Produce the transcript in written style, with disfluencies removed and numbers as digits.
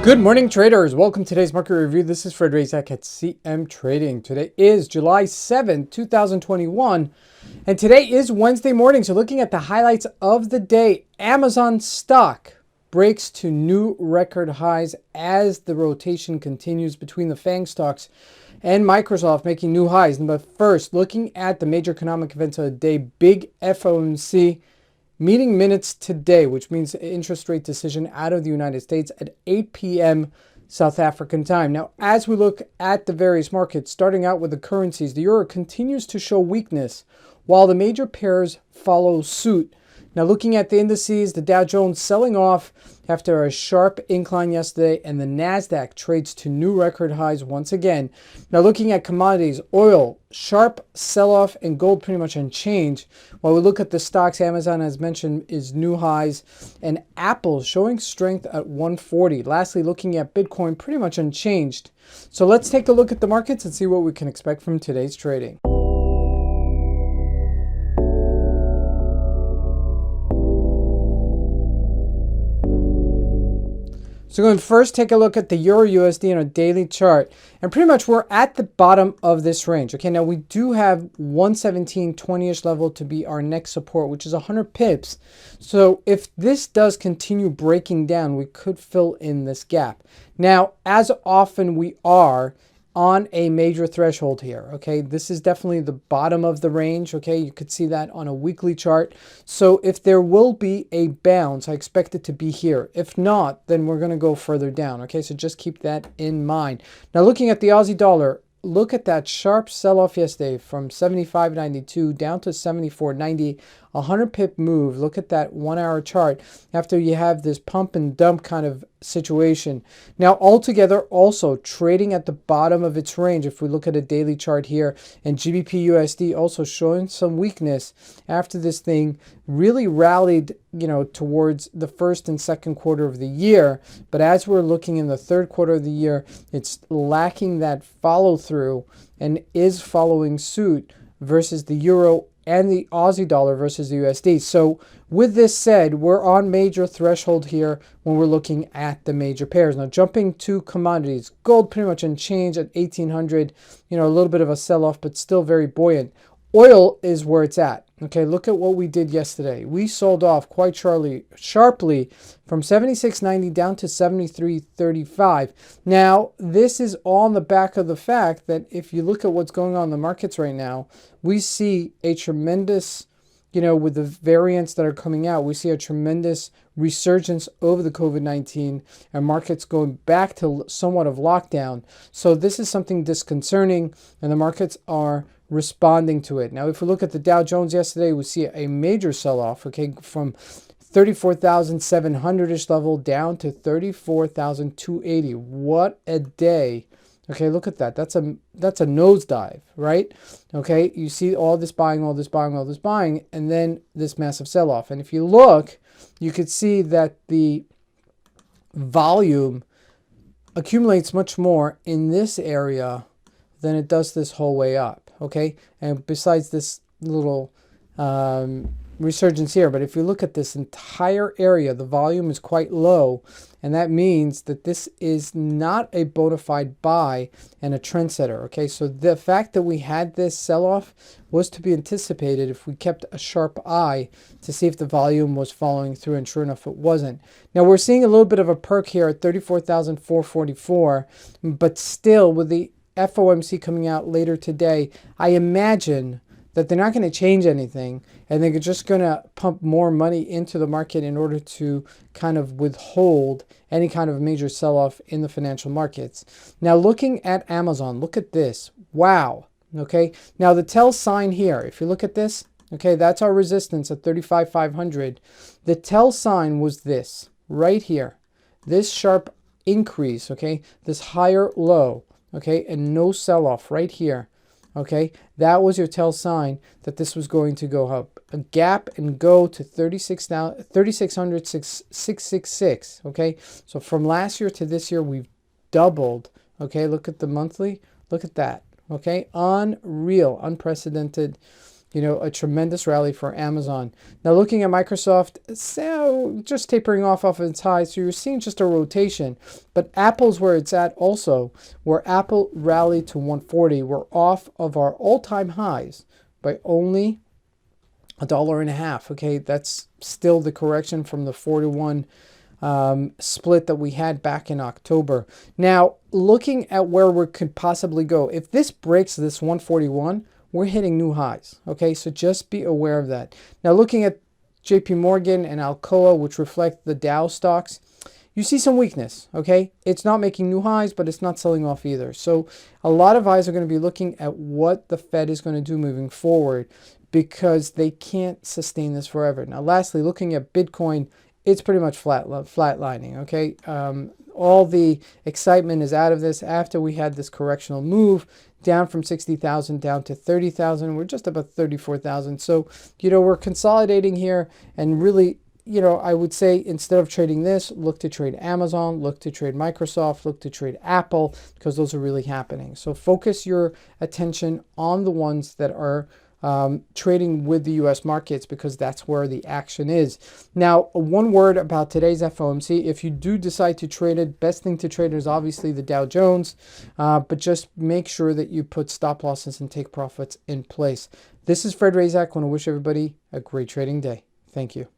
Good morning, traders. Welcome to today's market review. This is Fred Razak at CMTrading. Today is July 7th, 2021, and today is Wednesday morning. So looking at the highlights of the day, Amazon stock breaks to new record highs as the rotation continues between the FANG stocks and Microsoft making new highs. But first, looking at the major economic events of the day, big FOMC meeting minutes today, which means interest rate decision out of the United States at 8 p.m. South African time. Now, as we look at the various markets, starting out with the currencies, the euro continues to show weakness while the major pairs follow suit. Now, looking at the indices, the Dow Jones selling off after a sharp incline yesterday, and the NASDAQ trades to new record highs once again. Now, looking at commodities, oil, sharp sell-off, and gold pretty much unchanged. While we look at the stocks, Amazon, as mentioned, is new highs, and Apple showing strength at 140. Lastly, looking at Bitcoin, pretty much unchanged. So let's take a look at the markets and see what we can expect from today's trading. So going first, take a look at the Euro USD on a daily chart. And pretty much we're at the bottom of this range. Okay, now we do have 117.20-ish level to be our next support, which is 100 pips. So if this does continue breaking down, we could fill in this gap. Now, as often we are on a major threshold here, okay? This is definitely the bottom of the range, okay? You could see that on a weekly chart. So if there will be a bounce, I expect it to be here. If not, then we're going to go further down, okay? So just keep that in mind. Now, looking at the Aussie dollar, look at that sharp sell-off yesterday from 75.92 down to 74.90, 100 pip move. Look at that 1 hour chart after you have this pump and dump kind of situation. Now, altogether, also trading at the bottom of its range. If we look at a daily chart here, and GBP USD also showing some weakness after this thing really rallied, towards the first and second quarter of the year. But as we're looking in the third quarter of the year, it's lacking that follow through and is following suit versus the euro and the Aussie dollar versus the USD. So with this said, we're on major threshold here when we're looking at the major pairs. Now, jumping to commodities, gold pretty much unchanged at 1800, a little bit of a sell-off, but still very buoyant. Oil is where it's at. Okay, look at what we did yesterday. We sold off quite sharply from 76.90 down to 73.35. Now, this is all on the back of the fact that if you look at what's going on in the markets right now, we see a tremendous, with the variants that are coming out, we see a tremendous resurgence over the COVID-19 and markets going back to somewhat of lockdown. So this is something disconcerting, and the markets are responding to it. Now, if we look at the Dow Jones yesterday, we see a major sell-off, okay, from 34,700-ish level down to 34,280. What a day. Okay, look at that. That's a nosedive, right? Okay, you see all this buying, all this buying, all this buying, and then this massive sell-off. And if you look, you could see that the volume accumulates much more in this area than it does this whole way up, okay? And besides this little resurgence here, but if you look at this entire area, the volume is quite low, and that means that this is not a bona fide buy and a trendsetter, okay? So the fact that we had this sell-off was to be anticipated if we kept a sharp eye to see if the volume was following through, and sure enough, it wasn't. Now, we're seeing a little bit of a perk here at 34,444, but still, with the FOMC coming out later today, I imagine that they're not going to change anything, and they're just going to pump more money into the market in order to kind of withhold any kind of major sell-off in the financial markets. Now, looking at Amazon, look at this. Wow. Okay. Now, the tell sign here, if you look at this, okay, that's our resistance at 35,500. The tell sign was this right here, this sharp increase, okay, this higher low, okay, and no sell-off right here. Okay, that was your tell sign that this was going to go up. A gap and go to 3600, 666. Okay, so from last year to this year, we've doubled. Okay, look at the monthly. Look at that. Okay, unreal, unprecedented you know, a tremendous rally for Amazon. Now looking at Microsoft, so just tapering off of its high, so you're seeing just a rotation. But Apple's where it's at also, where Apple rallied to 140. We're off of our all-time highs by only $1.50. Okay, that's still the correction from the 4-to-1 split that we had back in October. Now, looking at where we could possibly go, if this breaks this 141, we're hitting new highs. Okay, so just be aware of that. Now, looking at JP Morgan and Alcoa, which reflect the Dow stocks, you see some weakness. Okay, it's not making new highs, but it's not selling off either. So a lot of eyes are going to be looking at what the Fed is going to do moving forward, because they can't sustain this forever. Now, lastly, looking at Bitcoin, it's pretty much flatlining, okay? All the excitement is out of this after we had this correctional move down from 60,000 down to 30,000. We're just about 34,000. So, you know, we're consolidating here, and really, you know, I would say instead of trading this, look to trade Amazon, look to trade Microsoft, look to trade Apple, because those are really happening. So focus your attention on the ones that are trading with the U.S. markets, because that's where the action is. Now, one word about today's FOMC. If you do decide to trade it, best thing to trade is obviously the Dow Jones, but just make sure that you put stop losses and take profits in place. This is Fred Razak. I want to wish everybody a great trading day. Thank you.